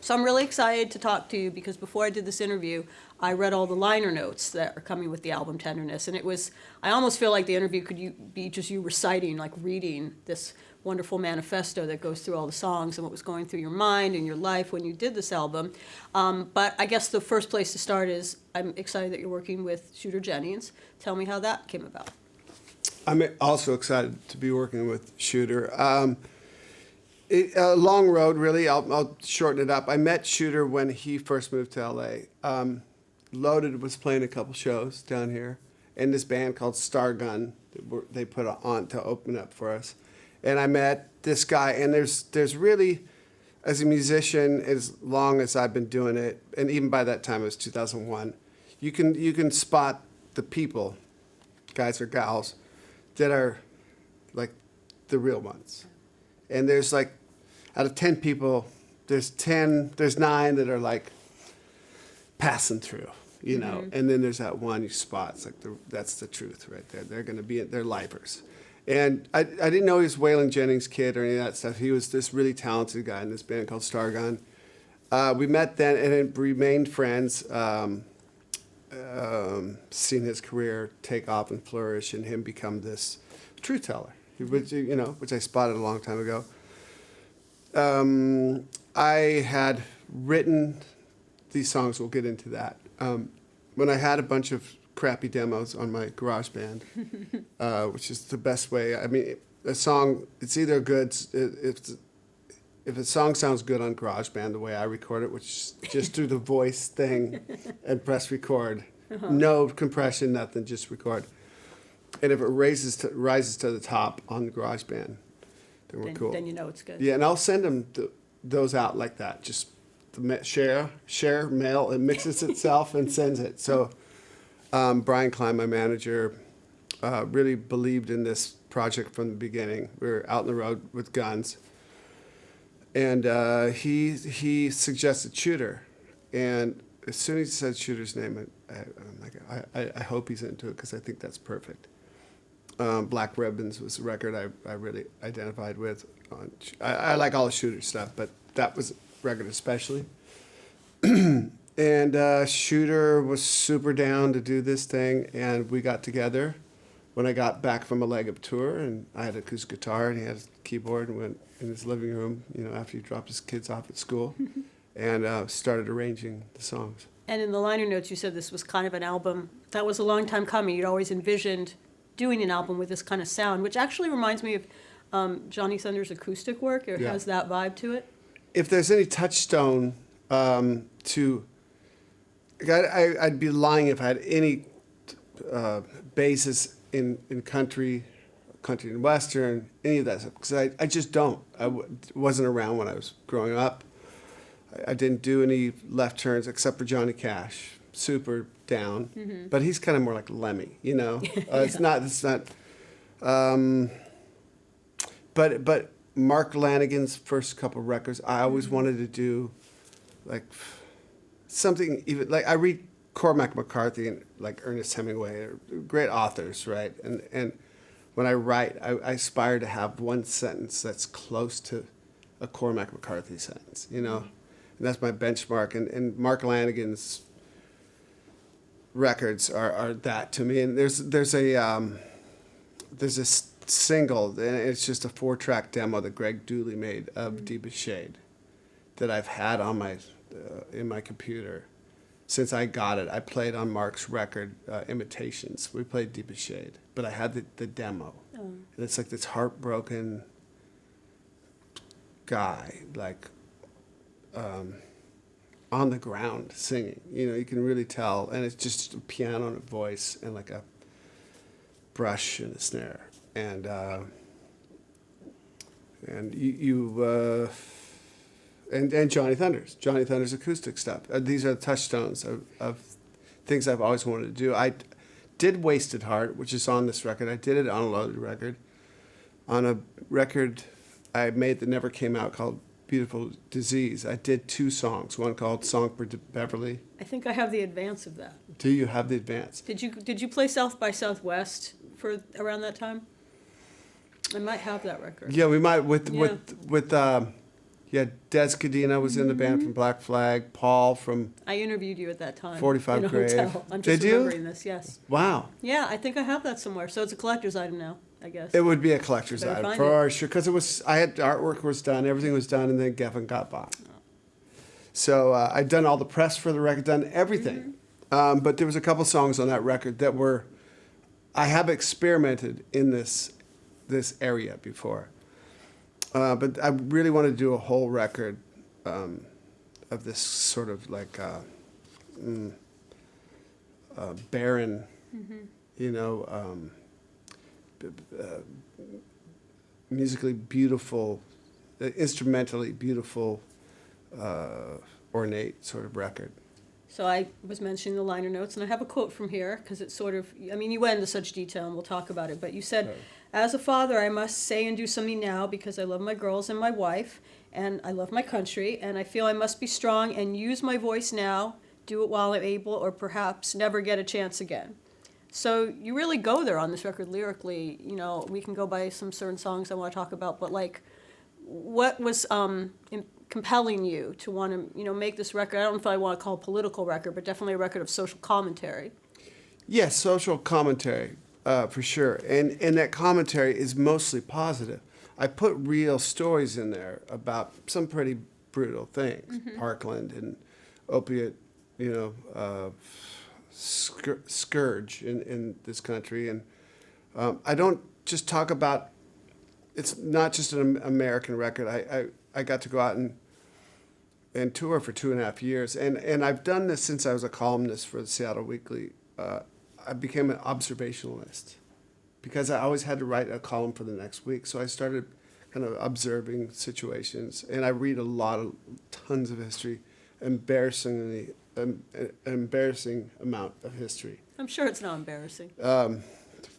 So I'm really excited to talk to you because before I did this interview, I read all the liner notes that are coming with the album Tenderness. And I almost feel like the interview could be just you reciting, like reading this wonderful manifesto that goes through all the songs and what was going through your mind and your life when you did this album. But I guess the first place to start is I'm excited that you're working with Shooter Jennings. Tell me how that came about. I'm also excited to be working with Shooter. A long road, really. I'll shorten it up. I met Shooter when he first moved to LA. Loaded was playing a couple shows down here, and this band called Stargun, they put on to open up for us. And I met this guy, and there's really, as a musician, as long as I've been doing it, and even by that time it was 2001, you can spot the people, guys or gals, that are like the real ones. And there's like, out of 10 people, there's 9 that are like passing through, you know. Mm-hmm. And then there's that one you spot. It's like that's the truth right there. They're going to be, they're lifers. And I didn't know he was Waylon Jennings' kid or any of that stuff. He was this really talented guy in this band called Stargun. We met then and then remained friends. Seen his career take off and flourish, and him become this truth teller, which I spotted a long time ago. I had written these songs. We'll get into that. When I had a bunch of crappy demos on my GarageBand, which is the best way. I mean, a song, it's either good if a song sounds good on GarageBand, the way I record it, which is just through the voice thing and press record, no compression, nothing, just record. And if it rises to the top on GarageBand, then we're cool. Then you know it's good. Yeah, and I'll send them those out like that. Just share, mail. It mixes itself and sends it. So Brian Klein, my manager, really believed in this project from the beginning. We were out on the road with guns. And he suggested Shooter. And as soon as he said Shooter's name, I'm like, I hope he's into it because I think that's perfect. Black Ribbons was a record I really identified with. I like all the Shooter stuff, but that was a record especially. And Shooter was super down to do this thing, and we got together when I got back from a leg up tour, and I had an acoustic guitar, and he had a keyboard, and went in his living room, after he dropped his kids off at school, and started arranging the songs. And in the liner notes, you said this was kind of an album that was a long time coming. You'd always envisioned doing an album with this kind of sound, which actually reminds me of Johnny Thunders' acoustic work. It has that vibe to it. If there's any touchstone I'd be lying if I had any basis in country and western, any of that stuff, because I just don't. Wasn't around when I was growing up. I didn't do any left turns except for Johnny Cash. Super down, but he's kind of more like Lemmy, It's not. But Mark Lanegan's first couple records, I always wanted to do, like, something even like I read Cormac McCarthy and like Ernest Hemingway, great authors, right? And when I write, I aspire to have one sentence that's close to a Cormac McCarthy sentence, And that's my benchmark. And Mark Lanegan's records are that to me. And there's a single, and it's just a 4-track demo that Greg Dooley made of Deepest Shade that I've had on my in my computer since I got it. I played on Mark's record, Imitations. We played Deepest Shade, but I had the demo. And it's like this heartbroken guy, like on the ground singing. You can really tell, and it's just a piano and a voice and like a brush and a snare, and And Johnny Thunders acoustic stuff. These are the touchstones of things I've always wanted to do. I did Wasted Heart, which is on this record. I did it on a loaded record. On a record I made that never came out called Beautiful Disease, I did 2 songs. One called Song for Beverly. I think I have the advance of that. Do you have the advance? Did you play South by Southwest for around that time? I might have that record. Yeah, we might with Yeah, Des Cadena was in the band from Black Flag. Paul from I interviewed you at that time. 45 in a Grave. hotel. I'm just Did you? remembering this. Yes. Wow. Yeah, I think I have that somewhere. So it's a collector's item now, I guess. It would be a collector's Better item find for sure, because I had artwork was done, everything was done, and then Geffen got bought. So I'd done all the press for the record, done everything, but there was a couple songs on that record that I have experimented in this area before, but I really want to do a whole record of this sort of like barren, musically beautiful, instrumentally beautiful, ornate sort of record. So I was mentioning the liner notes, and I have a quote from here, because it's sort of, I mean, you went into such detail, and we'll talk about it, but you said, Right. As a father, I must say and do something now, because I love my girls and my wife, and I love my country, and I feel I must be strong and use my voice now, do it while I'm able, or perhaps never get a chance again. So you really go there on this record lyrically. We can go by some certain songs I want to talk about, but like, what was compelling you to want to, make this record? I don't know if I want to call it a political record, but definitely a record of social commentary. Yes, social commentary, for sure. And that commentary is mostly positive. I put real stories in there about some pretty brutal things. Parkland and opiate, scourge in this country. And I don't just talk about, it's not just an American record. I got to go out and tour for 2.5 years. And I've done this since I was a columnist for the Seattle Weekly. I became an observationalist because I always had to write a column for the next week. So I started kind of observing situations. And I read tons of history, embarrassing amount of history. I'm sure it's not embarrassing.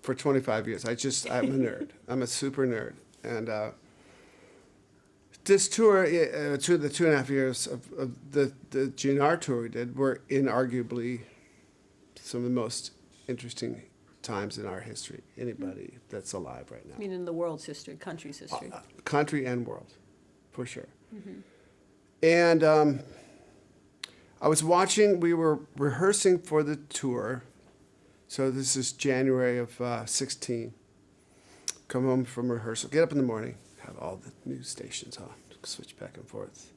For 25 years. I'm a nerd. I'm a super nerd. And this tour, the 2.5 years of the GNR tour we did, were inarguably some of the most interesting times in our history. Anybody that's alive right now. I mean, in the world's history, country's history. Country and world, for sure. And I was watching, we were rehearsing for the tour. So this is January of 16. Come home from rehearsal, get up in the morning, have all the news stations on, switch back and forth.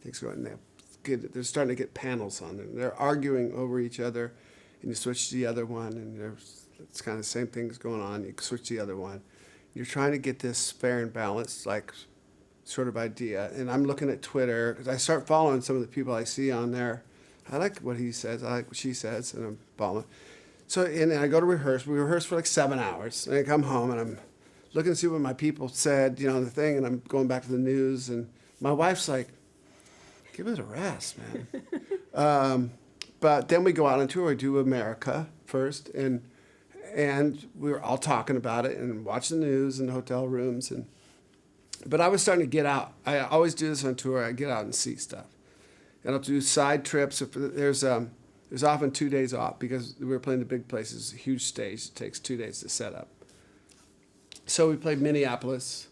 Things going there. They're starting to get panels on them. They're arguing over each other, and you switch to the other one, and it's kind of the same things going on. You switch to the other one. You're trying to get this fair and balanced, like, sort of idea. And I'm looking at Twitter, because I start following some of the people I see on there. I like what he says, I like what she says, and I'm following. So, and I go to rehearse. We rehearse for like 7 hours. And I come home, and I'm looking to see what my people said, the thing, and I'm going back to the news. And my wife's like, give it a rest, man. But then we go out on tour. We do America first, and we were all talking about it and watching the news in hotel rooms. But I was starting to get out. I always do this on tour. I get out and see stuff. And I'll do side trips. If there's often 2 days off because we were playing the big places, a huge stage. It takes 2 days to set up. So we played Minneapolis,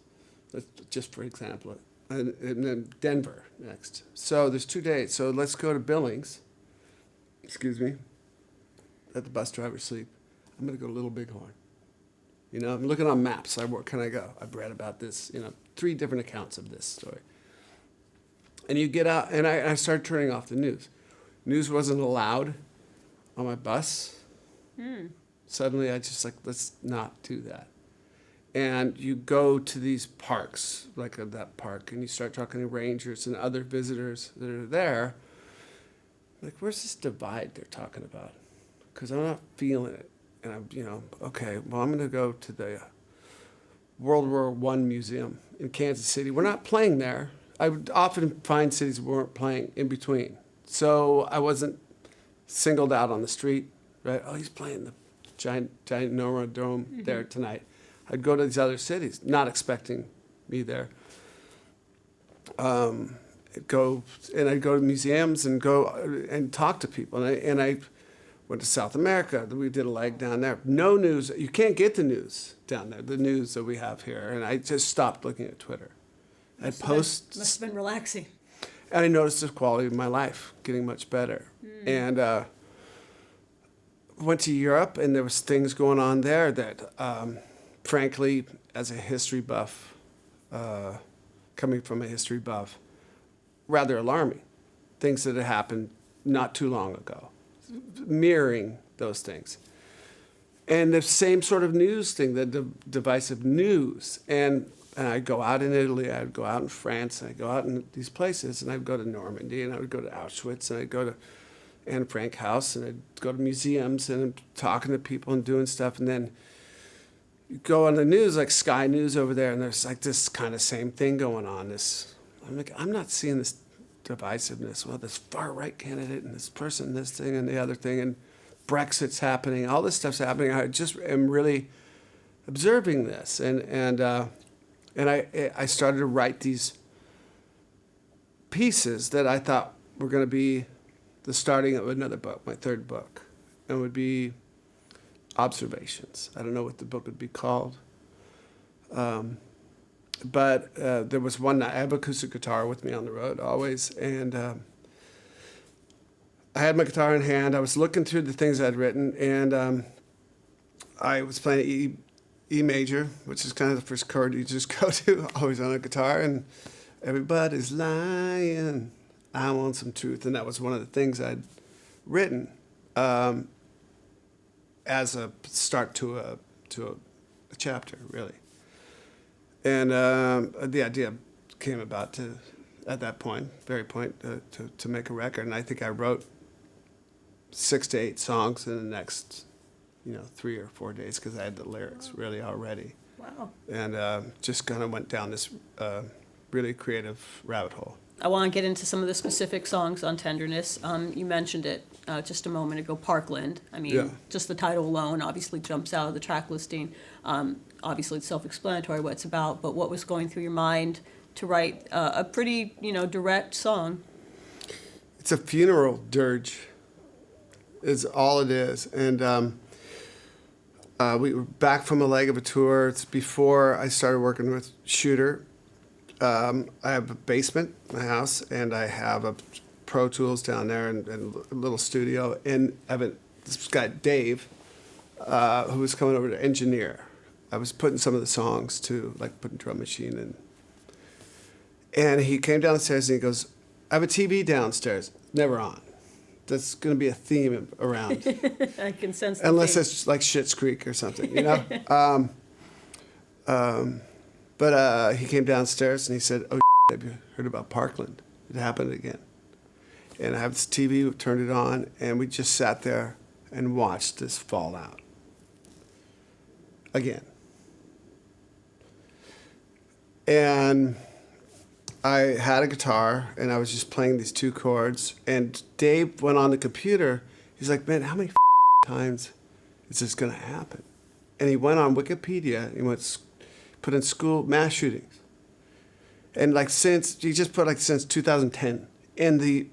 just for example, and then Denver next. So there's 2 days. So let's go to Billings. Excuse me. Let the bus driver sleep. I'm going to go to Little Bighorn. I'm looking on maps. Where can I go? I've read about this, 3 different accounts of this story. And you get out, and I started turning off the news. News wasn't allowed on my bus. Suddenly I just let's not do that. And you go to these parks, like that park, and you start talking to rangers and other visitors that are there. Like, where's this divide they're talking about? Because I'm not feeling it. And I'm, okay, well, I'm going to go to the World War I Museum in Kansas City. We're not playing there. I would often find cities we weren't playing in between. So I wasn't singled out on the street, right? Oh, he's playing the giant Nora Dome there tonight. I'd go to these other cities, not expecting me there. I'd go to museums and go and talk to people. And I went to South America. We did a leg down there. No news. You can't get the news down there, the news that we have here. And I just stopped looking at Twitter. I'd post, Must have been relaxing. and I noticed the quality of my life getting much better. And went to Europe, and there was things going on there that, frankly, as a history buff, coming from a history buff, rather alarming. Things that had happened not too long ago, mirroring those things. And the same sort of news thing, the divisive news. And I'd go out in Italy, I'd go out in France, I'd go out in these places, and I'd go to Normandy, and I would go to Auschwitz, and I'd go to Anne Frank House, and I'd go to museums, and I'm talking to people and doing stuff. And then you go on the news, like Sky News over there, and there's like this kind of same thing going on. I'm like, I'm not seeing this divisiveness. Well, this far-right candidate and this person, this thing and the other thing, and Brexit's happening, all this stuff's happening. I just am really observing this, and I started to write these pieces that I thought were going to be the starting of another book, my third book, and it would be Observations. I don't know what the book would be called, but there was one night, I have acoustic guitar with me on the road always, and I had my guitar in hand. I was looking through the things I'd written, and I was playing E major, which is kind of the first chord you just go to, always on a guitar, and everybody's lying, I want some truth. And that was one of the things I'd written as a start to a chapter, really. And the idea came about at that point, to make a record. And I think I wrote 6 to 8 songs in the next 3 or 4 days, because I had the lyrics really already. Wow. And just kind of went down this really creative rabbit hole. I want to get into some of the specific songs on Tenderness. You mentioned it just a moment ago, Parkland. I mean, Yeah. just the title alone obviously jumps out of the track listing. Obviously, it's self-explanatory what it's about, but what was going through your mind to write a pretty, direct song? It's a funeral dirge, is all it is. And we were back from a leg of a tour. It's before I started working with Shooter. I have a basement in my house, and I have a Pro Tools down there and a little studio. And I have this guy, Dave, who was coming over to engineer. I was putting some of the songs to, like putting drum machine in. And he came downstairs and he goes, I have a TV downstairs, never on. That's going to be a theme around. I can sense the Unless theme. it's like Schitt's Creek or something, But he came downstairs and he said, oh, have you heard about Parkland? It happened again. And I have this TV, we turned it on, and we just sat there and watched this fall out. Again. And I had a guitar, and I was just playing these 2 chords, and Dave went on the computer. He's like, man, how many times is this going to happen? And he went on Wikipedia, and put in school mass shootings. And since 2010. And the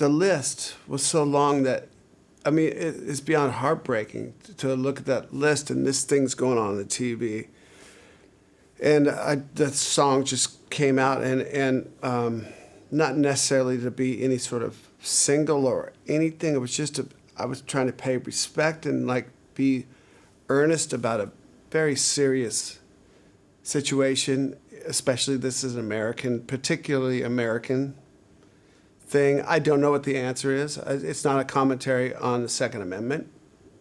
list was so long that, I mean, it's beyond heartbreaking to look at that list, and this thing's going on the TV. And the song just came out, and not necessarily to be any sort of single or anything. It was just I was trying to pay respect and be earnest about a very serious situation, especially this is an particularly American thing. I don't know what the answer is. It's not a commentary on the Second Amendment.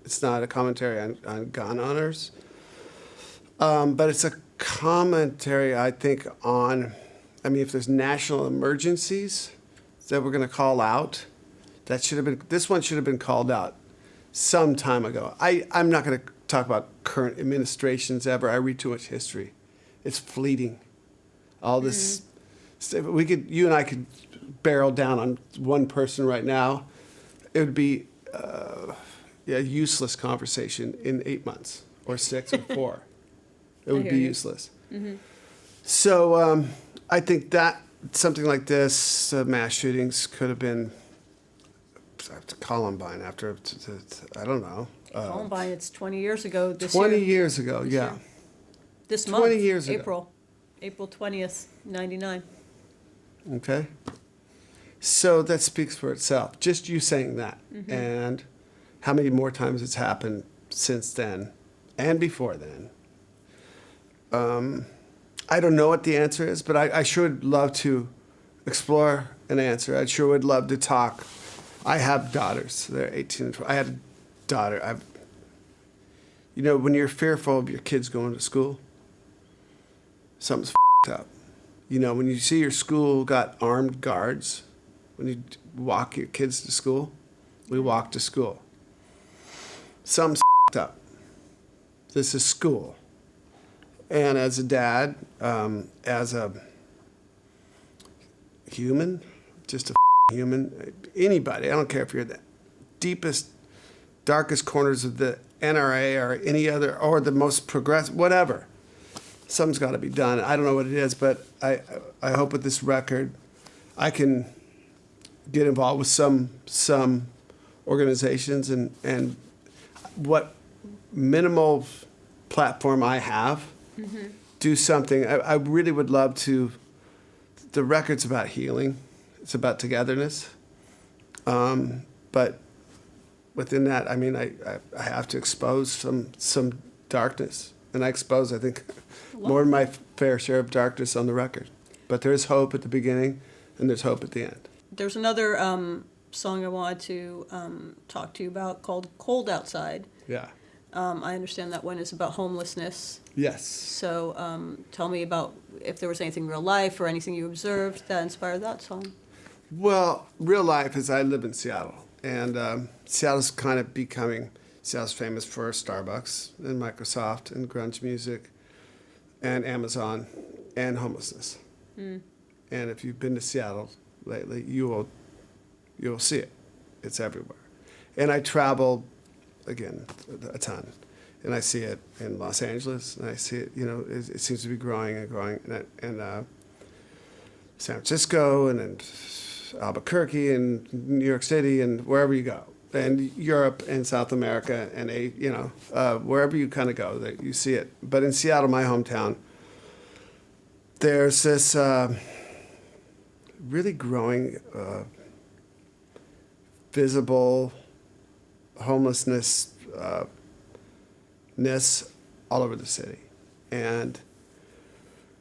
It's not a commentary on gun owners. But it's a commentary, I think, if there's national emergencies that we're going to call out, this one should have been called out some time ago. I'm not going to talk about current administrations ever. I read too much history. It's fleeting. All this, you and I could barrel down on one person right now. It would be a useless conversation in 8 months or 6 or 4. It would be useless. Mm-hmm. So I think that something like this, mass shootings, could have been Columbine after, I don't know. Columbine, it's 20 years ago this 20 year. years ago, yeah. This 20 month, years ago. April. April 20th, 99. Okay. So that speaks for itself. Just you saying that. And how many more times it's happened since then and before then. I don't know what the answer is, but I sure would love to explore an answer. I sure would love to talk. I have daughters. They're 18 and 12. I had a daughter. You know, when you're fearful of your kids going to school, something's f***ed up. You know, when you see your school got armed guards, when you walk your kids to school, we walk to school. Something's f***ed up. This is school. And as a dad, as a human, just a human, anybody, I don't care if you're the deepest, darkest corners of the NRA or any other, or the most progressive, whatever. Something's got to be done. I don't know what it is, but I hope with this record, I can get involved with some organizations and what minimal platform I have, do something. I really would love to. The record's about healing. It's about togetherness. But within that, I mean, I have to expose some darkness. And I expose, I think, more than my fair share of darkness on the record. But there's hope at the beginning, and there's hope at the end. There's another song I wanted to talk to you about called Cold Outside. Yeah. I understand that one is about homelessness. Yes. So tell me about if there was anything real life or anything you observed that inspired that song. Well, real life is I live in Seattle. And Seattle's kind of becoming, Seattle's famous for Starbucks and Microsoft and grunge music and Amazon and homelessness. And if you've been to Seattle lately, you will see it. It's everywhere. And I travel, again, a ton. And I see it in Los Angeles, and I see it, you know, it seems to be growing and growing. And San Francisco, and in Albuquerque, and New York City, and wherever you go. And Europe and South America, and you know, wherever you kind of go, that you see it. But in Seattle, my hometown, there's this really growing visible homelessness all over the city. And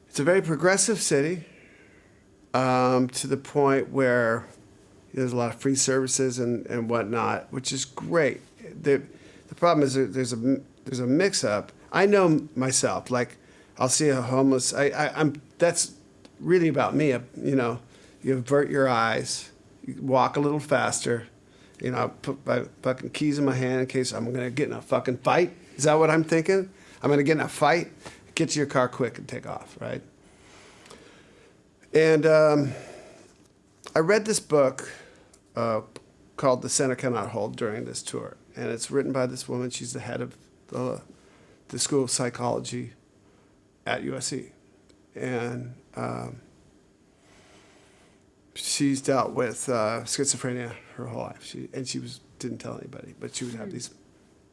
it's a very progressive city, to the point where there's a lot of free services and whatnot, which is great. The problem is there's a mix-up. I know myself, like I'll see a homeless, I'm that's really about me. You know, you avert your eyes, you walk a little faster, you know, I put my fucking keys in my hand in case I'm gonna get in a fucking fight. Is that what I'm thinking? I'm gonna get in a fight? Get to your car quick and take off, right? And I read this book called The Center Cannot Hold during this tour. And it's written by this woman. She's the head of the School of Psychology at USC. And she's dealt with schizophrenia her whole life. She didn't tell anybody, but she would have these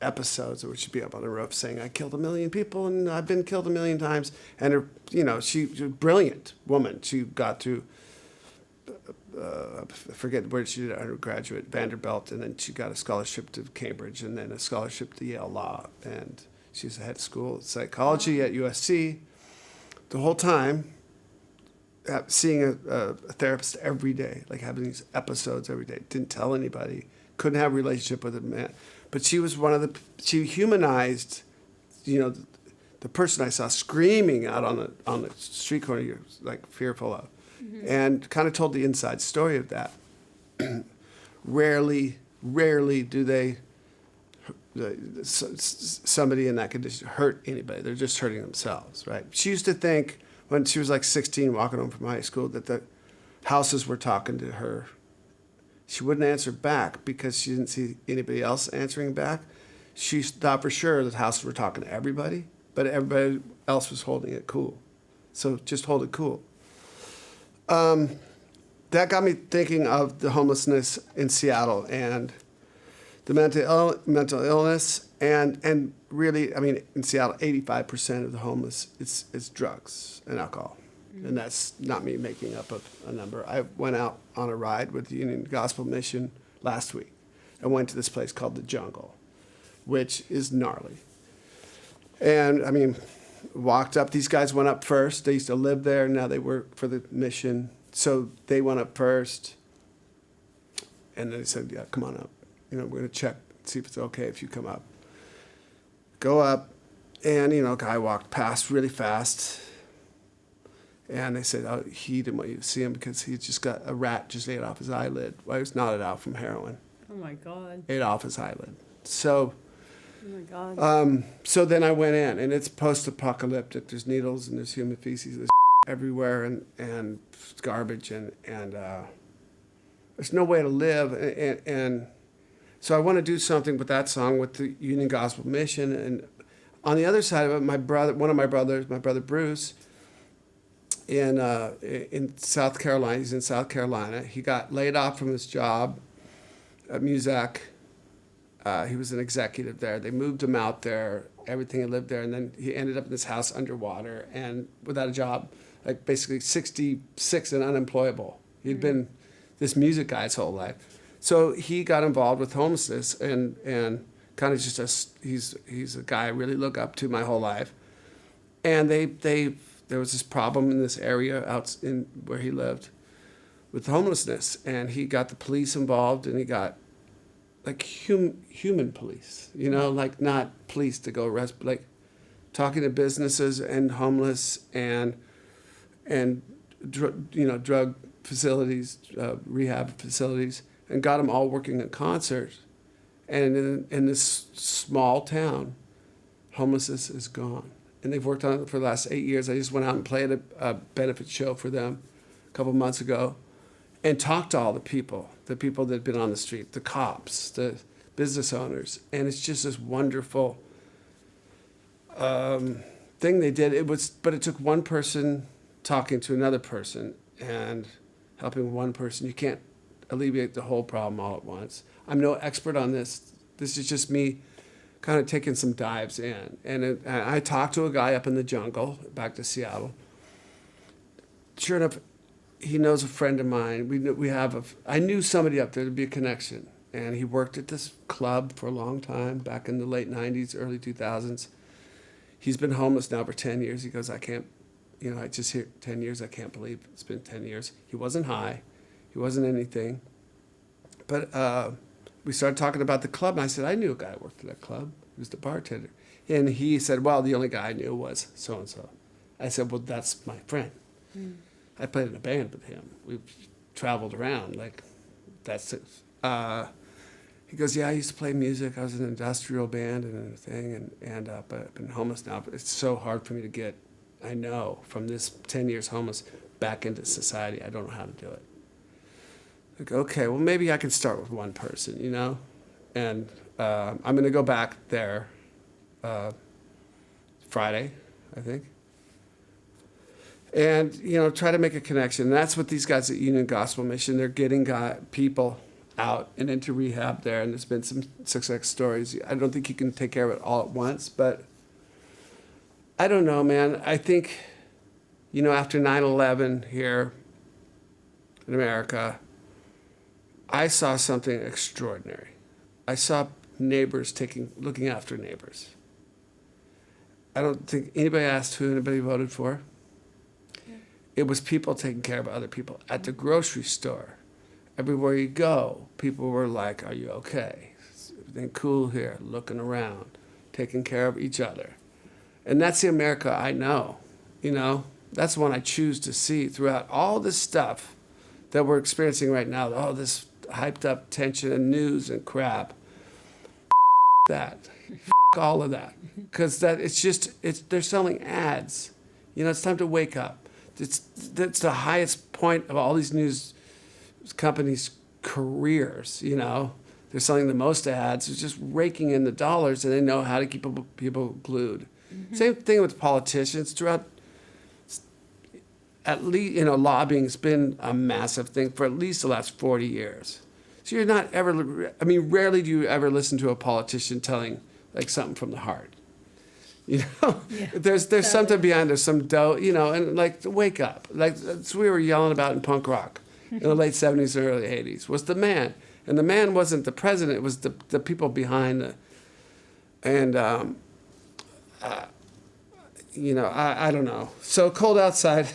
episodes where she'd be up on the roof saying, I killed 1 million people and I've been killed 1 million times. And her, you know, she was a brilliant woman. She got through, I forget where she did undergraduate, Vanderbilt, and then she got a scholarship to Cambridge and then a scholarship to Yale Law. And she's the head of school of psychology at USC. The whole time, seeing a therapist every day, like having these episodes every day. Didn't tell anybody. Couldn't have a relationship with a man. But she was she humanized, you know, the person I saw screaming out on the street corner you're like fearful of. And kind of told the inside story of that. Rarely do they, somebody in that condition hurt anybody. They're just hurting themselves, right? She used to think when she was like 16 walking home from high school that the houses were talking to her. She wouldn't answer back because she didn't see anybody else answering back. She thought for sure that houses were talking to everybody, but everybody else was holding it cool. So just hold it cool. That got me thinking of the homelessness in Seattle and the mental illness and really, I mean, in Seattle, 85% of the homeless is drugs and alcohol. And that's not me making up a number. I went out on a ride with the Union Gospel Mission last week. I went to this place called The Jungle, which is gnarly. And, I mean, walked up. These guys went up first. They used to live there. Now they work for the mission. So they went up first. And then they said, yeah, come on up. You know, we're going to check, see if it's okay if you come up. Go up. And, you know, a guy walked past really fast. And they said, oh, he didn't want you to see him because he just got a rat just ate off his eyelid. Well, he was knotted out from heroin. Oh my God. Ate off his eyelid. So, Oh my God. so then I went in, and it's post-apocalyptic. There's needles and there's human feces, there's everywhere, and garbage, and there's no way to live. And so I want to do something with that song with the Union Gospel Mission. And on the other side of it, one of my brothers, my brother Bruce, in South Carolina. He's in South Carolina. He got laid off from his job at Muzak. He was an executive there. They moved him out there. Everything had lived there, and then he ended up in this house underwater and without a job, like basically 66 and unemployable. He'd been this music guy his whole life. So he got involved with homelessness and kind of just he's a guy I really look up to my whole life. And there was this problem in this area out in where he lived with homelessness, and he got the police involved, and he got like human police, you know, like not police to go arrest, but like talking to businesses and homeless and drug facilities, rehab facilities, and got them all working in concert. And in this small town, homelessness is gone. And they've worked on it for the last 8 years. I just went out and played a benefit show for them a couple months ago and talked to all the people that had been on the street, the cops, the business owners. And it's just this wonderful thing they did. But it took one person talking to another person and helping one person. You can't alleviate the whole problem all at once. I'm no expert on this. This is just me kind of taking some dives in. And I talked to a guy up in the jungle, back to Seattle. Sure enough, he knows a friend of mine. I knew somebody up there, to be a connection. And he worked at this club for a long time, back in the late 90s, early 2000s. He's been homeless now for 10 years. He goes, I can't, I just hear 10 years, I can't believe it's been 10 years. He wasn't high. He wasn't anything. But we started talking about the club, and I said, I knew a guy who worked at that club. He was the bartender. And he said, well, the only guy I knew was so-and-so. I said, well, that's my friend. I played in a band with him. We've traveled around, like, that's it. He goes, yeah, I used to play music. I was in an industrial band and everything, but I've been homeless now. But it's so hard for me to get, I know, from this 10 years homeless back into society. I don't know how to do it. Like, okay, well, maybe I can start with one person, And I'm going to go back there Friday, I think. And, try to make a connection. And that's what these guys at Union Gospel Mission, they're getting people out and into rehab there. And there's been some success stories. I don't think you can take care of it all at once, but I don't know, man. I think, after 9/11 here in America, I saw something extraordinary. I saw neighbors looking after neighbors. I don't think anybody asked who anybody voted for. Yeah. It was people taking care of other people. At the grocery store, everywhere you go, people were like, are you okay? Is everything cool here? Looking around, taking care of each other. And that's the America I know, That's the one I choose to see throughout all this stuff that we're experiencing right now. All this hyped up tension and news and crap. That. All of that. Because they're selling ads. It's time to wake up. That's the highest point of all these news companies' careers, They're selling the most ads. They're just raking in the dollars, and they know how to keep people glued. Mm-hmm. Same thing with politicians. Throughout, at least, lobbying's been a massive thing for at least the last 40 years. So rarely do you ever listen to a politician telling like something from the heart. You know, Yeah, there's something behind. There's some dough. You know, and like wake up. Like that's what we were yelling about in punk rock in the late '70s and early '80s was the man, and the man wasn't the president. It was the people behind the, and you know, I don't know. So cold outside.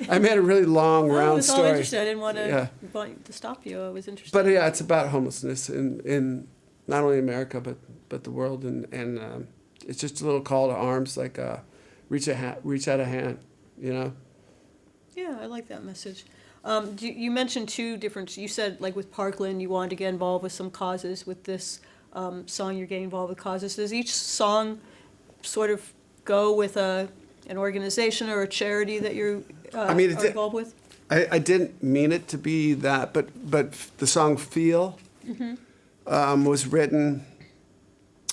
I made a really long I round was all story. interested. I didn't want Yeah. to stop you. I was interested. But yeah, it's about homelessness in not only America but the world, and it's just a little call to arms, like reach out a hand, you know. Yeah, I like that message. You mentioned two different. You said like with Parkland, you wanted to get involved with some causes. With this song, you're getting involved with causes. Does each song sort of go with an organization or a charity that you are involved with? I didn't mean it to be that, but the song "Feel" was written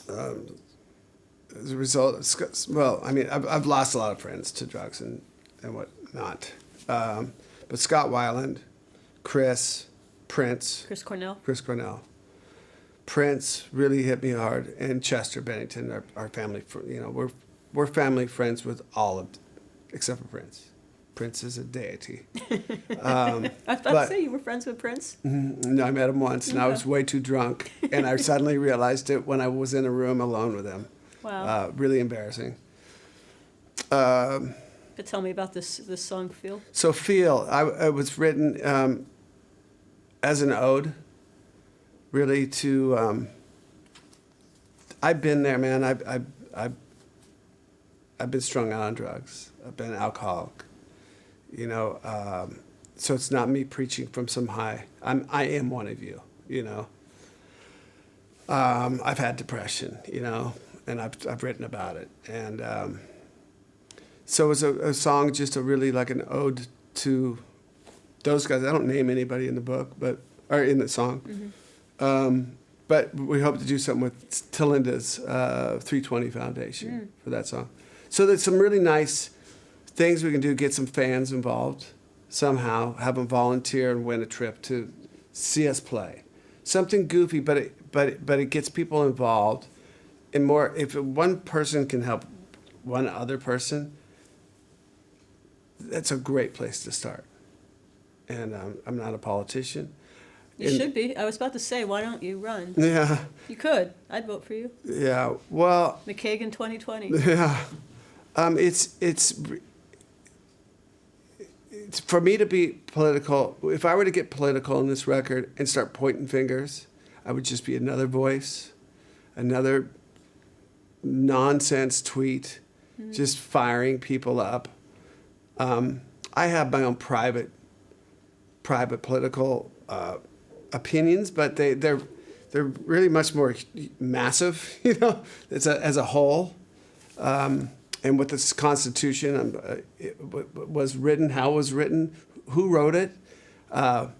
as a result of, well, I mean, I've lost a lot of friends to drugs and whatnot. But Scott Weiland, Chris Cornell. Prince really hit me hard, and Chester Bennington, our family, you know, we're family friends with all of, except for Prince. Prince is a deity. I was about to say you were friends with Prince. No, I met him once, and I was way too drunk, and I suddenly realized it when I was in a room alone with him. Wow. Really embarrassing. But tell me about this song, "Feel." So "Feel," it was written as an ode, really to. I've been there, man. I've been strung out on drugs. I've been an alcoholic. You know, so it's not me preaching from some high. I am one of you. You know. I've had depression. You know, and I've written about it, and so it was a song, just a really like an ode to those guys. I don't name anybody in the book, or in the song, but we hope to do something with Tilinda's 320 Foundation for that song. So there's some really nice things we can do. Get some fans involved somehow. Have them volunteer and win a trip to see us play. Something goofy, but it gets people involved. And more, if one person can help one other person, that's a great place to start. And I'm not a politician. You should be. I was about to say, why don't you run? Yeah. You could. I'd vote for you. Yeah. Well. McKagan 2020. Yeah. It's for me to be political. If I were to get political in this record and start pointing fingers, I would just be another voice, another nonsense tweet, just firing people up. I have my own private political opinions, but they're really much more massive, you know, as a whole. And with this Constitution, it was written, how it was written, who wrote it, the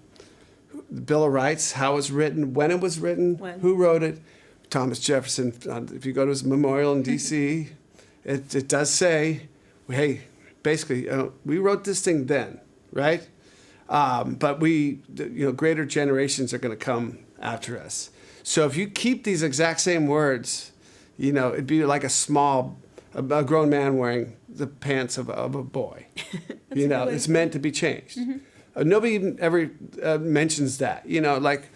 Bill of Rights, how it was written, when it was written, who wrote it. Thomas Jefferson, if you go to his memorial in D.C., it does say, hey, basically, we wrote this thing then, right? But greater generations are going to come after us. So if you keep these exact same words, you know, it'd be like a grown man wearing the pants of a boy. You know, it's meant to be changed. Nobody even ever mentions that, you know, like.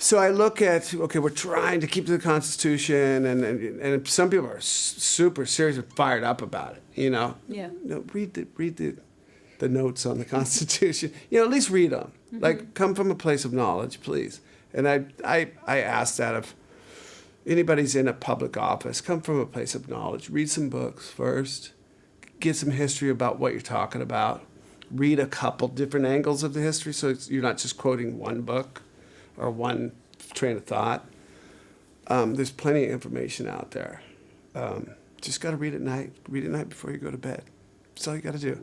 So I look at, okay, we're trying to keep to the Constitution, and some people are super serious and fired up about it, you know. Yeah. No, read the notes on the Constitution. You know, at least read them. Like, come from a place of knowledge, please. And I ask that if anybody's in a public office, come from a place of knowledge. Read some books first. Get some history about what you're talking about. Read a couple different angles of the history so you're not just quoting one book or one train of thought. There's plenty of information out there. Just got to read at night. Read at night before you go to bed. That's all you got to do.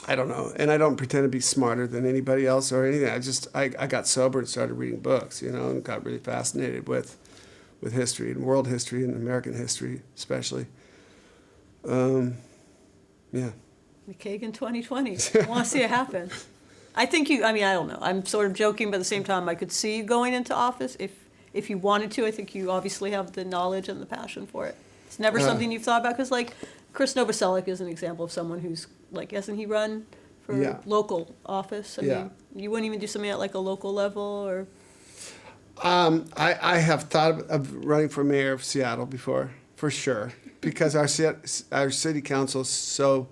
I don't know. And I don't pretend to be smarter than anybody else or anything. I got sober and started reading books, you know, and got really fascinated with history and world history and American history especially. Yeah. McKagan 2020. I want to see it happen. I don't know. I'm sort of joking, but at the same time, I could see you going into office if you wanted to. I think you obviously have the knowledge and the passion for it. It's never something you've thought about? Because, like, Chris Novoselic is an example of someone who's, like, hasn't he run for Yeah. local office? I Yeah. mean, you wouldn't even do something at, like, a local level, or... I have thought of running for mayor of Seattle before, for sure, because our city council is so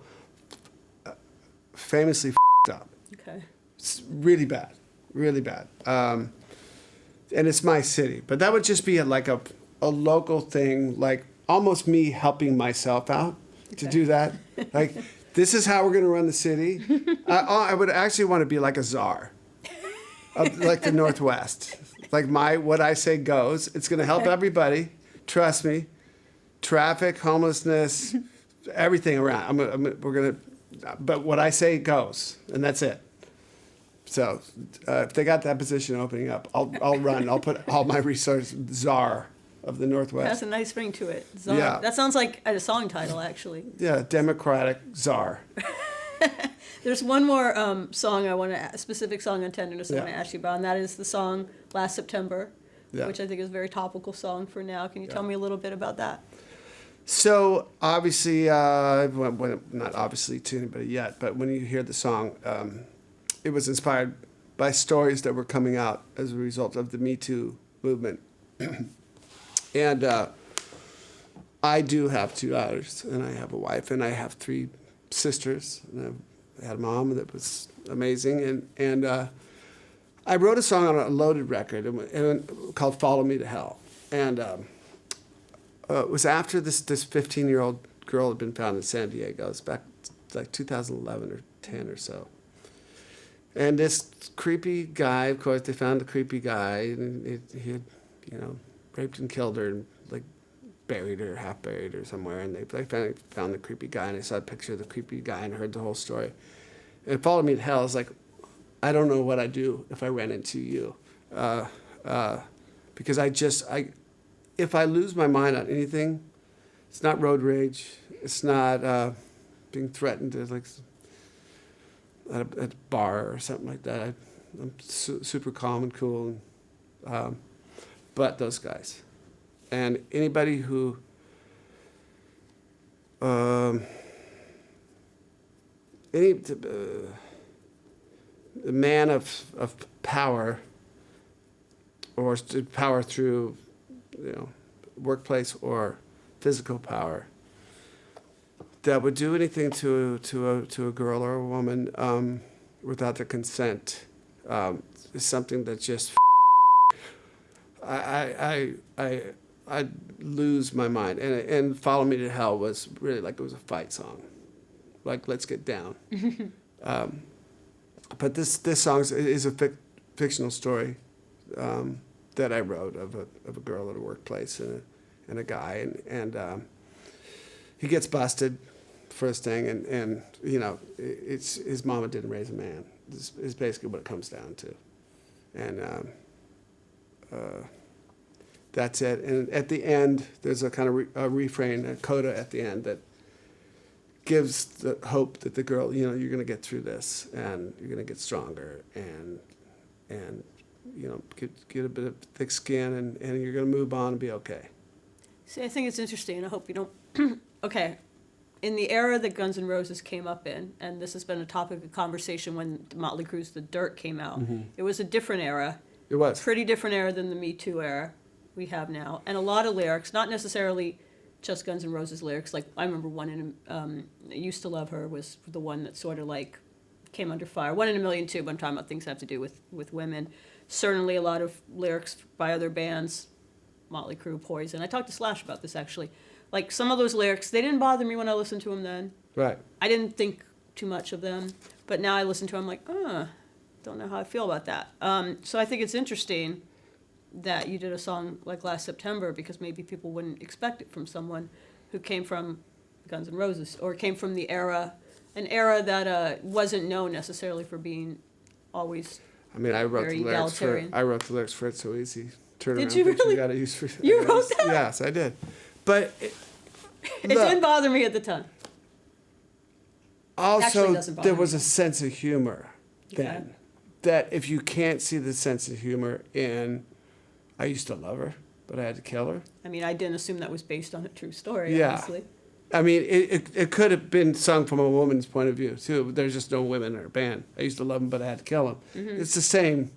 famously up. Okay. It's really bad, really bad. And it's my city, but that would just be like a local thing, like almost me helping myself out to do that. Like, this is how we're going to run the city. I would actually want to be like a czar of like the Northwest. Like what I say goes. It's going to help everybody. Trust me. Traffic, homelessness, everything around. But what I say goes, and that's it. So if they got that position opening up, I'll run. I'll put all my resources. Czar of the Northwest. That's a nice ring to it. Czar. Yeah. That sounds like a song title, actually. Yeah, Democratic czar. There's one more song a specific song on tenderness I want to Yeah. ask you about, and that is the song Last September, Yeah. which I think is a very topical song for now. Can you tell me a little bit about that? So obviously, not obviously to anybody yet, but when you hear the song, it was inspired by stories that were coming out as a result of the Me Too movement. And I do have 2 daughters, and I have a wife, and I have 3 sisters, and I had a mom that was amazing, and I wrote a song on a loaded record called "Follow Me to Hell," and it was after this 15-year-old girl had been found in San Diego. It was back like 2011 or 10 or so, and this creepy guy. Of course, they found the creepy guy, and he had, raped and killed her, and like buried her, half buried her somewhere, and they finally found the creepy guy, and I saw a picture of the creepy guy and heard the whole story. And it followed me to hell. I was like, I don't know what I'd do if I ran into you, because if I lose my mind on anything, it's not road rage, it's not being threatened to like at a bar or something like that. I'm super calm and cool, but those guys. And anybody who a man of power, or power through workplace or physical power, that would do anything to a girl or a woman without their consent is something that just I'd lose my mind. And Follow Me to Hell was really like, it was a fight song. Like, let's get down. But this song is a fictional story that I wrote of a girl at a workplace and a guy. And he gets busted, first thing. And it's his mama didn't raise a man. Is basically what it comes down to. And that's it. And at the end, there's a kind of a refrain, a coda at the end that gives the hope that the girl, you're going to get through this, and you're going to get stronger, and get a bit of thick skin, and you're going to move on and be okay. See, I think it's interesting. I hope you don't. Okay. In the era that Guns N' Roses came up in, and this has been a topic of conversation when Motley Crue's The Dirt came out, it was a different era. It was. Pretty different era than the Me Too era we have now. And a lot of lyrics, not necessarily just Guns N' Roses lyrics. Like, I remember one in I Used to Love Her was the one that sort of like came under fire. One in a Million too, but I'm talking about things that have to do with women. Certainly a lot of lyrics by other bands, Motley Crue, Poison. I talked to Slash about this, actually. Like, some of those lyrics, they didn't bother me when I listened to them then. Right. I didn't think too much of them. But now I listen to them like, don't know how I feel about that. So I think it's interesting that you did a song like Last September, because maybe people wouldn't expect it from someone who came from Guns N' Roses, or came from an era that wasn't known necessarily for being always. I mean, I wrote very the lyrics egalitarian. for It's So Easy. Turn Did around, you bitch, really? You gotta use for. You wrote that? Yes, I did. But It didn't bother me at the time. Actually, also, doesn't bother there me. was a sense of humor then. Okay. That if you can't see the sense of humor in I Used to Love Her, but I had to kill her. I mean, I didn't assume that was based on a true story, Yeah. honestly. I mean, it could have been sung from a woman's point of view, too. There's just no women in our band. I used to love them, but I had to kill them. Mm-hmm. It's the same.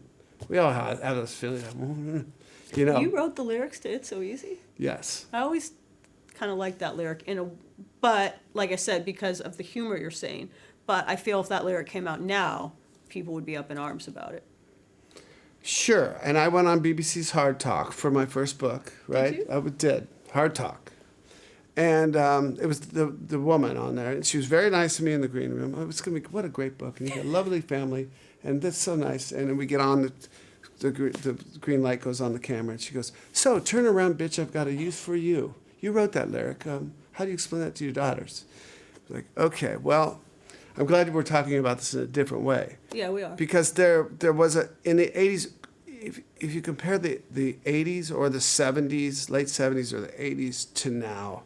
We all have this feeling, you know. You wrote the lyrics to It's So Easy? Yes. I always kind of like that lyric, but like I said, because of the humor you're saying. But I feel if that lyric came out now, people would be up in arms about it. Sure. And I went on BBC's Hard Talk for my first book, right? Did you? I did. Hard Talk. And it was the woman on there, and she was very nice to me in the green room. Oh, it's gonna be what a great book, and you got a lovely family, and that's so nice. And then we get on the green light goes on the camera, and she goes, "So turn around, bitch! I've got a use for you. You wrote that lyric. How do you explain that to your daughters?" I was like, okay, well, I'm glad we're talking about this in a different way. Yeah, we are. Because there was in the 80s, if you compare the 80s or the 70s, late 70s or the 80s to now,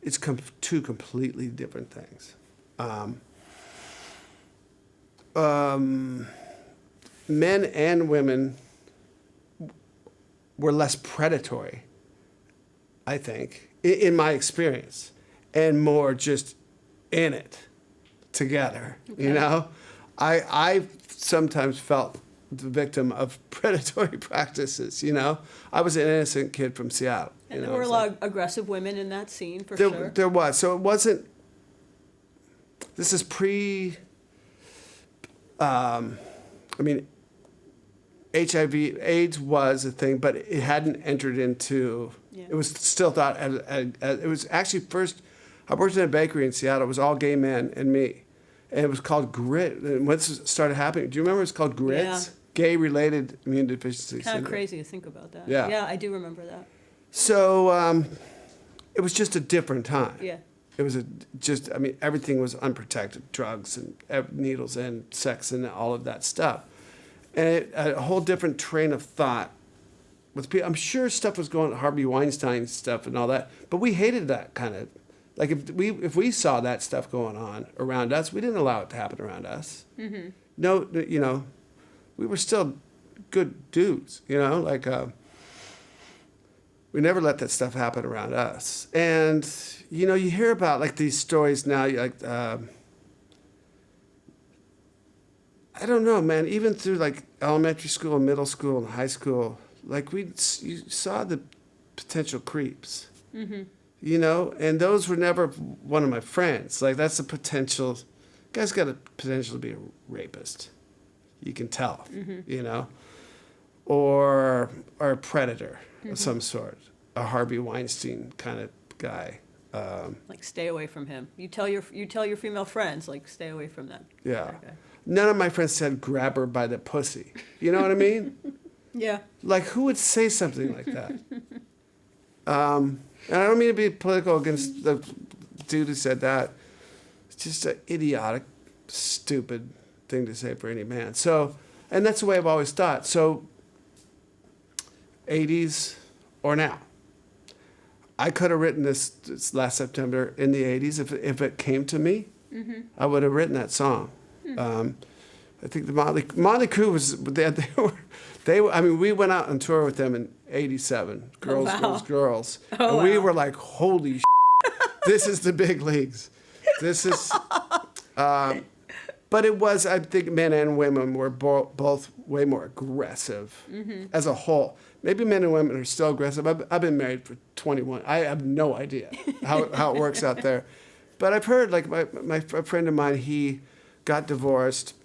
it's two completely different things. Men and women were less predatory, I think, in my experience, and more just in it together. Okay. You know, I sometimes felt the victim of predatory practices. You know, I was an innocent kid from Seattle. And there were a lot of aggressive women in that scene, for sure. There was. So it wasn't. This is I mean, AIDS was a thing, but it hadn't entered into. Yeah. It was still thought as it was actually first. I worked in a bakery in Seattle. It was all gay men and me, and it was called GRIT. And what started happening? Do you remember? It's called GRITs. Yeah. Gay-related immune deficiency syndrome. Kind of crazy to think about that. Yeah. Yeah, I do remember that. So it was just a different time. Yeah. It was I mean, everything was unprotected, drugs and needles and sex and all of that stuff. And a whole different train of thought with people. I'm sure stuff was going on, Harvey Weinstein stuff and all that, but we hated that kind of, like if we saw that stuff going on around us, we didn't allow it to happen around us. Mm-hmm. No, you know, we were still good dudes, you know, like we never let that stuff happen around us. And, you know, you hear about like these stories now, like, I don't know, man, even through like elementary school and middle school and high school, like you saw the potential creeps, mm-hmm. you know, and those were never one of my friends. Like that's a potential, guy's got a potential to be a rapist. You can tell, mm-hmm. you know, or a predator mm-hmm. of some sort, a Harvey Weinstein kind of guy. Like stay away from him. You tell your female friends, like stay away from that. Yeah. None of my friends said grab her by the pussy. You know what I mean? Yeah. Like who would say something like that? And I don't mean to be political against the dude who said that. It's just an idiotic, stupid thing to say for any man. So, and that's the way I've always thought. So, 80s or now. I could have written this last September in the 80s if it came to me. Mm-hmm. I would have written that song. Mm-hmm. I think the Motley Crue was they were. I mean, we went out on tour with them in '87. Girls. Oh, and we were like, holy shit, this is the big leagues. This is. But it was. I think men and women were both way more aggressive mm-hmm. as a whole. Maybe men and women are still aggressive. I've been married for 21. I have no idea how it works out there. But I've heard, like, a friend of mine, he got divorced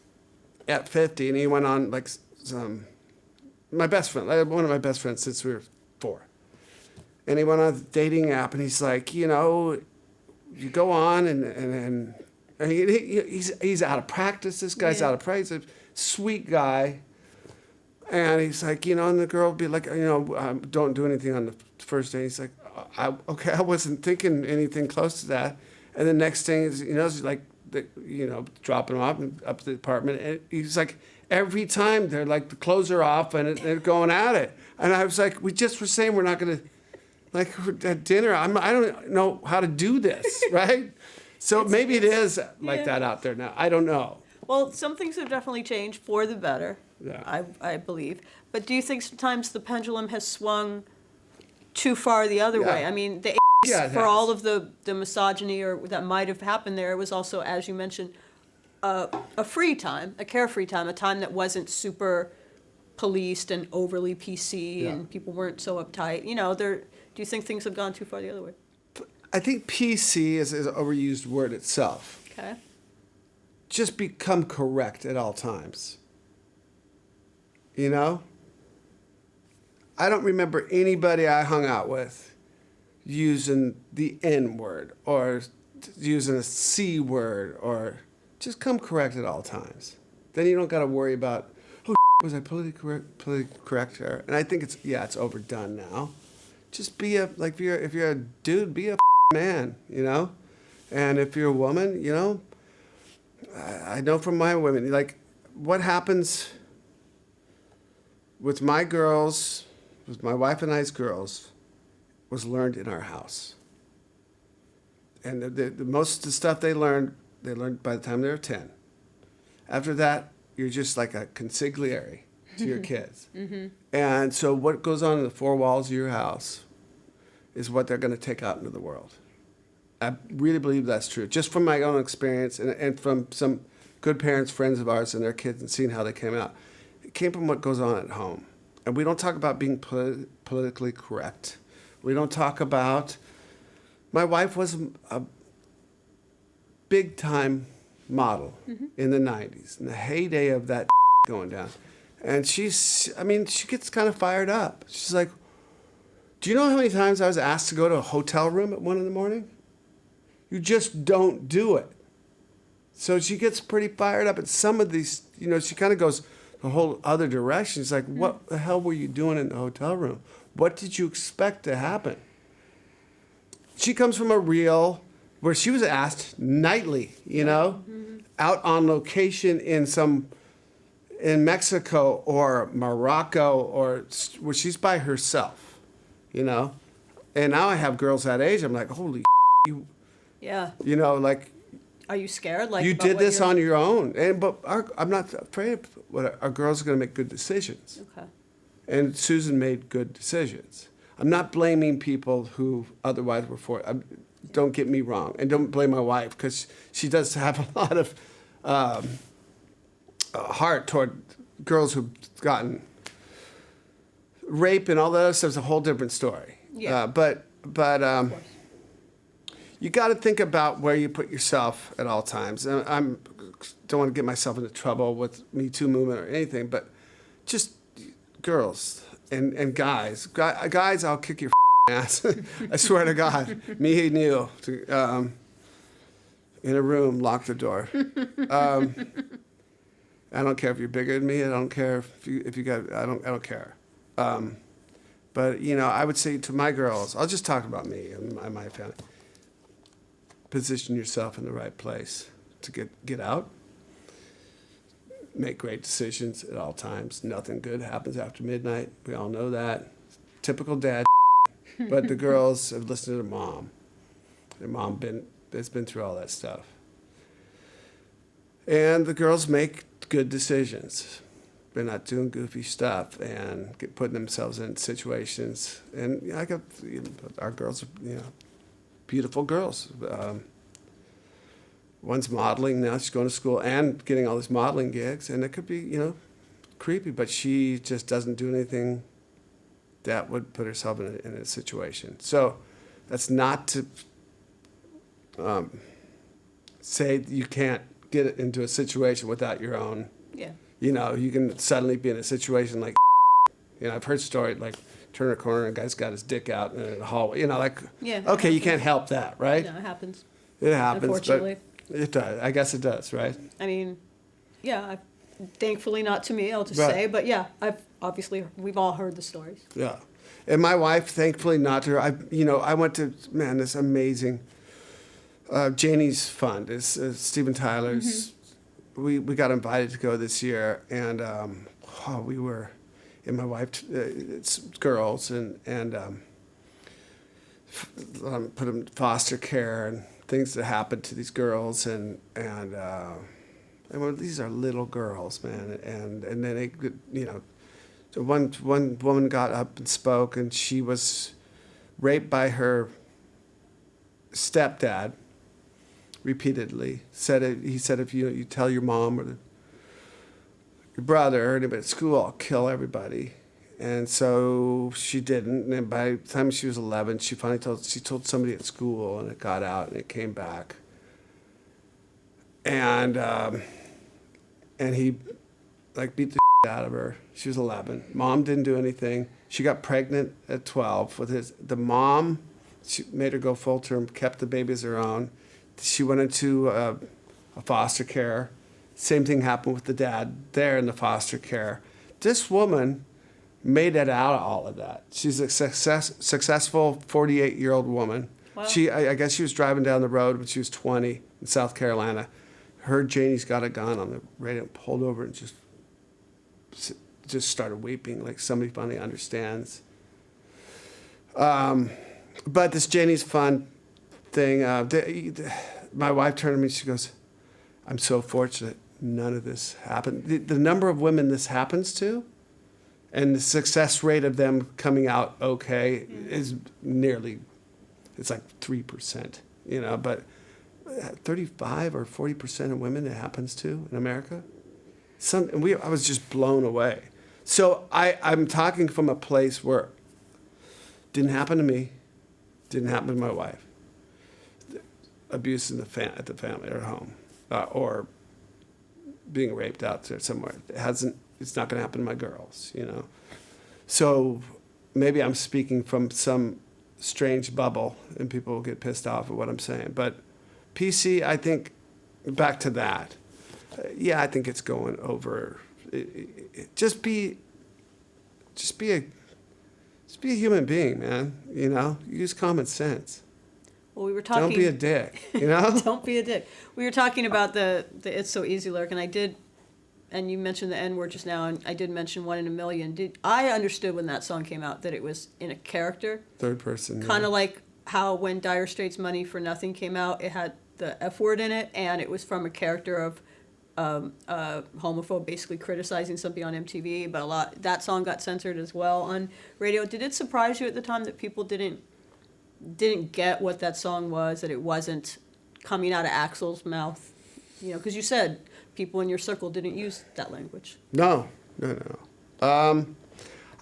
at 50, and he went on, like, my best friend, one of my best friends since we were 4. And he went on a dating app, and he's like, you know, you go on, and he's out of practice. This guy's out of practice. He's a sweet guy. And he's like, you know, and the girl would be like, you know, don't do anything on the first day. He's like, okay, I wasn't thinking anything close to that. And the next thing is, you know, it's like, you know, dropping him off and up to the apartment. And he's like, every time they're like, the clothes are off and they're going at it. And I was like, we just were saying we're not going to, like, at dinner, I don't know how to do this, right? So maybe it is like that out there now. I don't know. Well, some things have definitely changed for the better. Yeah. I believe. But do you think sometimes the pendulum has swung too far the other Yeah. way. I mean, the 80s, Yeah, it for has. all of the misogyny or that might have happened there, it was also, as you mentioned, a free time, a carefree time, a time that wasn't super policed and overly PC, Yeah. and people weren't so uptight. You know, do you think things have gone too far the other way? I think PC is an overused word itself. Okay. Just become correct at all times. You know? I don't remember anybody I hung out with using the N word or using a C word, or just come correct at all times. Then you don't got to worry about, oh, was I politically correct here? And I think it's overdone now. Just be if you're a dude, be a man, you know? And if you're a woman, you know, I know from my women, like, what happens with my girls, with my wife and I's girls, was learned in our house. And the most of the stuff they learned by the time they were 10. After that, you're just like a consigliere to your kids. Mm-hmm. And so what goes on in the four walls of your house is what they're going to take out into the world. I really believe that's true, just from my own experience and from some good parents, friends of ours and their kids, and seeing how they came out. It came from what goes on at home. And we don't talk about being politically correct. We don't talk about... My wife was a big-time model in the 90s, in the heyday of that going down. And she gets kind of fired up. She's like, do you know how many times I was asked to go to a hotel room at 1 a.m? You just don't do it. So she gets pretty fired up at some of these, you know, she kind of goes the whole other direction. She's like, what the hell were you doing in the hotel room? What did you expect to happen? She comes from a reel where she was asked nightly, you know, out on location in Mexico or Morocco, or where she's by herself, you know. And now I have girls that age. I'm like, holy, you, Yeah. you know, like, Are you scared? Like, you about did what this you're- on your own. But I'm not afraid of what our girls are going to make good decisions. Okay. And Susan made good decisions. I'm not blaming people who otherwise were for it. Don't get me wrong. And don't blame my wife, because she does have a lot of heart toward girls who've gotten rape and all that other stuff. Is a whole different story. Yeah. But Of course. you got to think about where you put yourself at all times. And don't want to get myself into trouble with Me Too movement or anything, but just girls and guys. Guys, I'll kick your ass. I swear to God. Me and you. In a room, lock the door. I don't care if you're bigger than me. I don't care if you got. I don't care. But you know, I would say to my girls, I'll just talk about me and my family. Position yourself in the right place to get out. Make great decisions at all times. Nothing good happens after midnight. We all know that. Typical dad. But the girls have listened to their mom. Their mom has been through all that stuff. And the girls make good decisions. They're not doing goofy stuff and putting themselves in situations. And I got our girls, you know, beautiful girls. One's modeling now. She's going to school and getting all these modeling gigs. And it could be, you know, creepy, but she just doesn't do anything that would put herself in a situation. So that's not to say you can't get into a situation without your own. Yeah. You know, you can suddenly be in a situation like, you know, I've heard stories like turn a corner and a guy's got his dick out in the hallway. You know, like, Yeah, okay, you happens. can't help that, right? No, it happens. It happens, Unfortunately. but it does. I guess it does, right? I mean, yeah, thankfully not to me, I'll just Right. say. But yeah, we've all heard the stories. Yeah. And my wife, thankfully not to her. I went to, this amazing Janies Fund. It's Steven Tyler's. We got invited to go this year, and we were, and my wife, it's girls, and put them in foster care and things that happened to these girls, and well, these are little girls, man, and then they, you know, so one woman got up and spoke, and she was raped by her stepdad repeatedly. He said, if you tell your mom or your brother or anybody at school, I'll kill everybody. And so she didn't. And by the time she was 11, she told somebody at school, and it got out and it came back. And he like beat the out of her. She was 11. Mom didn't do anything. She got pregnant at 12 with the mom. She made her go full term, kept the baby as her own. She went into a foster care. Same thing happened with the dad there in the foster care. This woman made it out of all of that. She's a successful 48-year-old woman. Wow. I guess she was driving down the road when she was 20 in South Carolina. Heard Janie's got a gun on the radio, pulled over and just started weeping like somebody finally understands. But this Janies Fund thing, my wife turned to me, she goes, I'm so fortunate none of this happened. The number of women this happens to and the success rate of them coming out okay is it's like 3%, but 35 or 40% of women it happens to in America. I was just blown away. So I'm talking from a place where it didn't happen to me, didn't happen to my wife. Abuse at the family or at home, or being raped out there somewhere. It's not going to happen to my girls, So maybe I'm speaking from some strange bubble, and people will get pissed off at what I'm saying. But PC, I think, back to that. I think it's going over. Just be a human being, man. Use common sense. Well, we were talking. Don't be a dick. Don't be a dick. We were talking about the "It's So Easy" lyric, and you mentioned the N word just now, and I did mention 1 in a million. I understood when that song came out that it was in a character. Third person. Kind of like how when Dire Straits' "Money for Nothing" came out, it had the F word in it, and it was from a character of a homophobe basically criticizing something on MTV. But that song got censored as well on radio. Did it surprise you at the time that people didn't get what that song was, that it wasn't coming out of Axl's mouth? Because you said people in your circle didn't use that language. No. I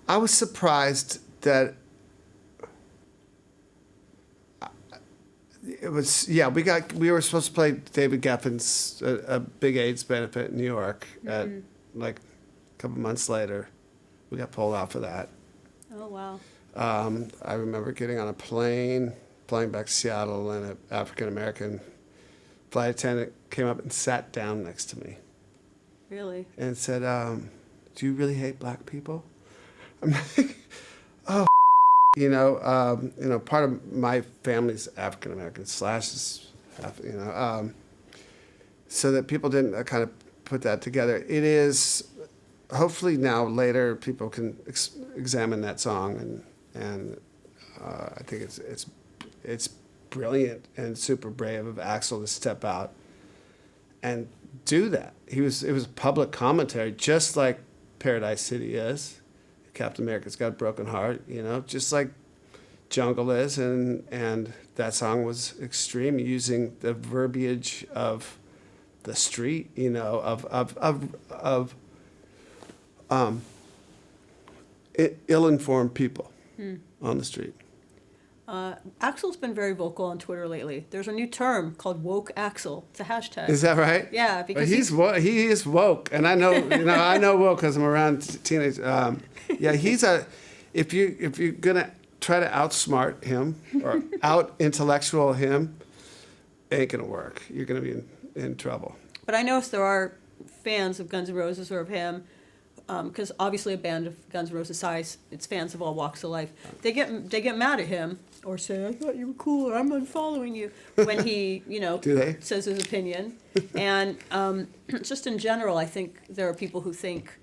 was surprised that it was, we were supposed to play David Geffen's a big AIDS benefit in New York at like a couple months later. We got pulled out for that. Oh, wow. I remember getting on a plane, flying back to Seattle, and an African-American flight attendant came up and sat down next to me. Really? And said, do you really hate black people? I'm like, oh, part of my family's African-American / so that people didn't kind of put that together. It is, hopefully now later people can examine that song and I think it's brilliant and super brave of Axl to step out and do that. It was public commentary, just like Paradise City is. Captain America's Got a Broken Heart, just like Jungle is, and that song was extreme, using the verbiage of the street, of ill-informed people on the street. Axl's been very vocal on Twitter lately. There's a new term called woke Axl. It's a hashtag. Is that right? Yeah, because he is woke, and I know I know woke because I'm around teenage. If you're gonna try to outsmart him or out intellectual him, it ain't gonna work. You're gonna be in trouble. But I noticed there are fans of Guns N' Roses or of him. Because obviously a band of Guns N' Roses size, it's fans of all walks of life. They get mad at him or say, I thought you were cool, or I'm unfollowing you, when he, says his opinion. And just in general, I think there are people who think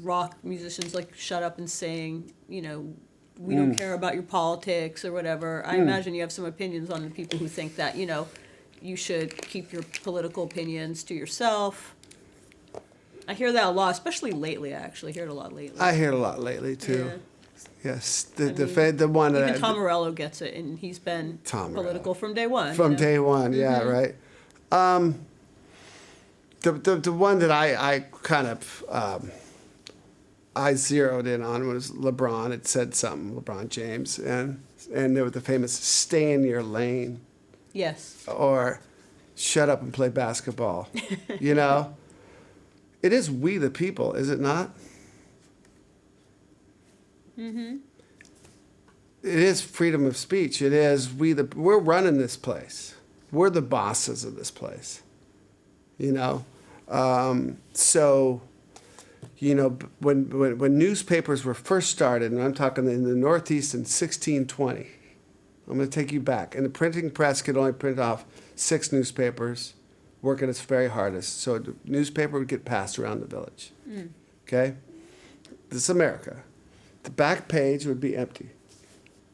rock musicians like shut up and saying, we don't care about your politics or whatever. I imagine you have some opinions on the people who think that, you should keep your political opinions to yourself. I hear that a lot, especially lately. I actually hear it a lot lately. I hear it a lot lately too. Yes, I the mean, the one that Even Tom Morello gets it, and he's been Tom political from day one. from you know? day one. Yeah, right. The one that I kind of I zeroed in on was LeBron. It said something, LeBron James, and there was the famous "Stay in your lane" Yes. or "Shut up and play basketball." You know, it is we the people, is it not? Mm-hmm. It is freedom of speech. It is we're running this place. We're the bosses of this place. You know, so. You know, when newspapers were first started, and I'm talking in the Northeast in 1620, I'm going to take you back. And the printing press could only print off 6 newspapers, working its very hardest. So the newspaper would get passed around the village. Okay? This is America. The back page would be empty.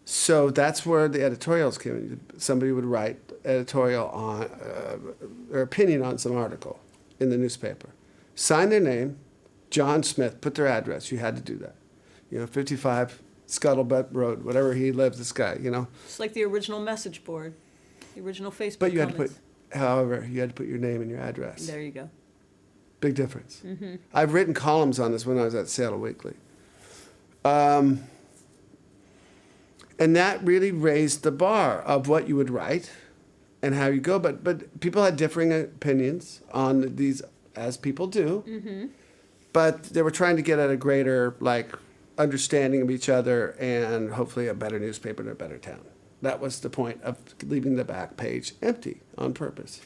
So that's where the editorials came in. Somebody would write editorial on, their opinion on some article in the newspaper. Sign their name. John Smith, put their address. You had to do that. You know, 55 Scuttlebutt Road, whatever he lived, this guy, you know. It's like the original message board, the original Facebook But you had comments. to put, however, you had to put your name and your address. There you go. Big difference. Mm-hmm. I've written columns on this when I was at Seattle Weekly. And that really raised the bar of what you would write and how you go. But people had differing opinions on these, as people do. Mm-hmm. But they were trying to get at a greater, understanding of each other and hopefully a better newspaper in a better town. That was the point of leaving the back page empty on purpose.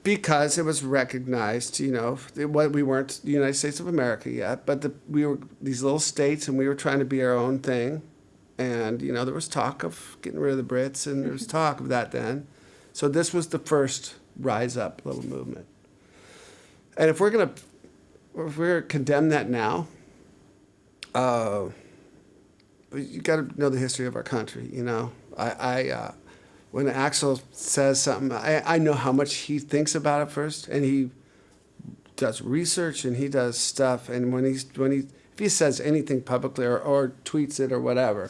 Because it was recognized, you know, we weren't the United States of America yet, but we were these little states and we were trying to be our own thing. And, you know, there was talk of getting rid of the Brits and there was talk of that then. So this was the first rise up little movement. And if we're going to condemn that now, you got to know the history of our country. You know, when Axl says something, I know how much he thinks about it first, and he does research and he does stuff. And if he says anything publicly or tweets it or whatever,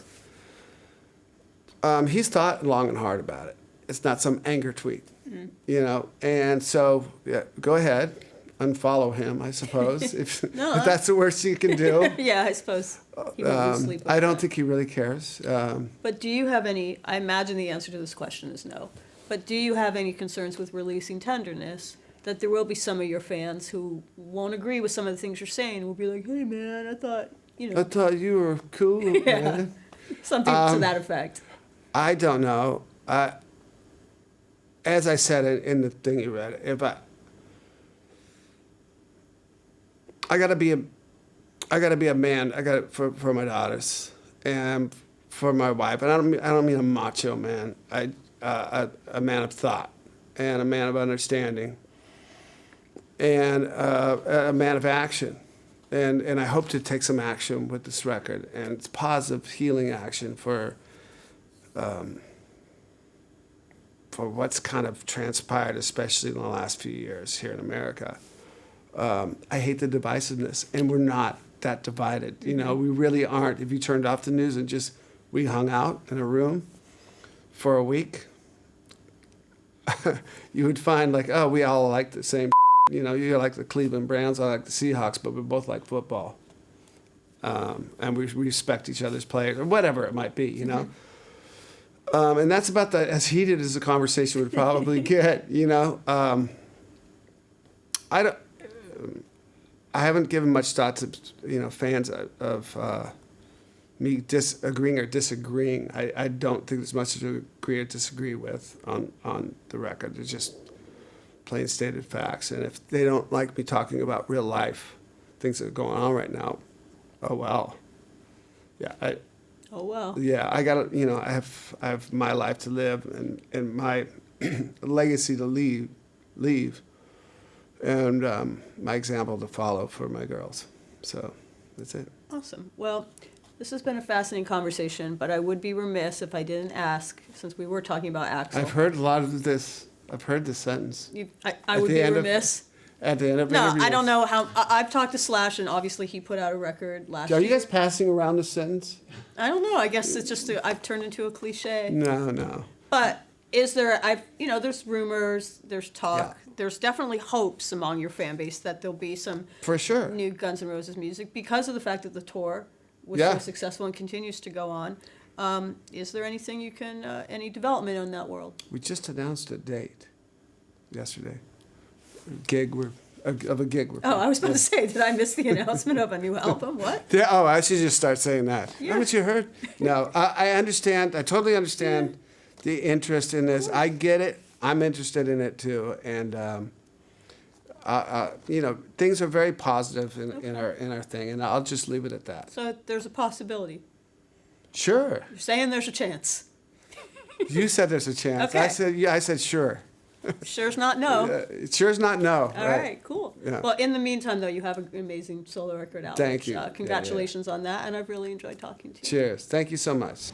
he's thought long and hard about it. It's not some anger tweet, you know. And so, yeah, go ahead. Unfollow him, I suppose, if that's the worst you can do. Yeah, I suppose he won't lose sleep over I don't that. think he really cares. But do you have any, I imagine the answer to this question is no, but do you have any concerns with releasing Tenderness, that there will be some of your fans who won't agree with some of the things you're saying and will be like, hey man, I thought you were cool, yeah, man. something to that effect. I don't know. As I said in the thing you read, I gotta be a man. I got for my daughters and for my wife. And I don't mean a macho man. A man of thought and a man of understanding and a man of action. And I hope to take some action with this record, and it's positive healing action for what's kind of transpired, especially in the last few years here in America. I hate the divisiveness, and we're not that divided. You know, we really aren't. If you turned off the news and we hung out in a room for a week, you would find we all like the same. You know, you like the Cleveland Browns, I like the Seahawks, but we both like football. And we respect each other's players, or whatever it might be, you know. And that's about as heated as the conversation would probably get, you know. I haven't given much thought to, you know, fans of me disagreeing or disagreeing. I don't think there's much to agree or disagree with on the record. It's just plain stated facts. And if they don't like me talking about real life, things that are going on right now, oh well. Yeah, Oh well. yeah, I got to, you know, I have my life to live and my legacy to leave. And my example to follow for my girls. So that's it. Awesome. Well, this has been a fascinating conversation, but I would be remiss if I didn't ask, since we were talking about Axl. I've heard a lot of this. I've heard this sentence. I would be remiss. at the end of No, interviews. I don't know how. I've talked to Slash, and obviously he put out a record last year. Are you guys passing around the sentence? I don't know. I guess it's just I've turned into a cliche. No. But is there? There's rumors. There's talk. Yeah. There's definitely hopes among your fan base that there'll be some For sure. new Guns N' Roses music because of the fact that the tour was Yeah. so successful and continues to go on. Is there anything you can, any development in that world? We just announced a date yesterday. Of a gig. Oh, I was about to say, did I miss the announcement of a new album? What? Yeah, oh, I should just start saying that. Yeah. Haven't you heard? No, I understand. I totally understand the interest in this. I get it. I'm interested in it too. And, things are very positive in our thing. And I'll just leave it at that. So there's a possibility. Sure. You're saying there's a chance. You said there's a chance. Okay. I said sure. Sure's not no. Sure is not no. All right, cool. Yeah. Well, in the meantime, though, you have an amazing solo record out. Thank you. Congratulations on that, and I've really enjoyed talking to you. Cheers. Thank you so much.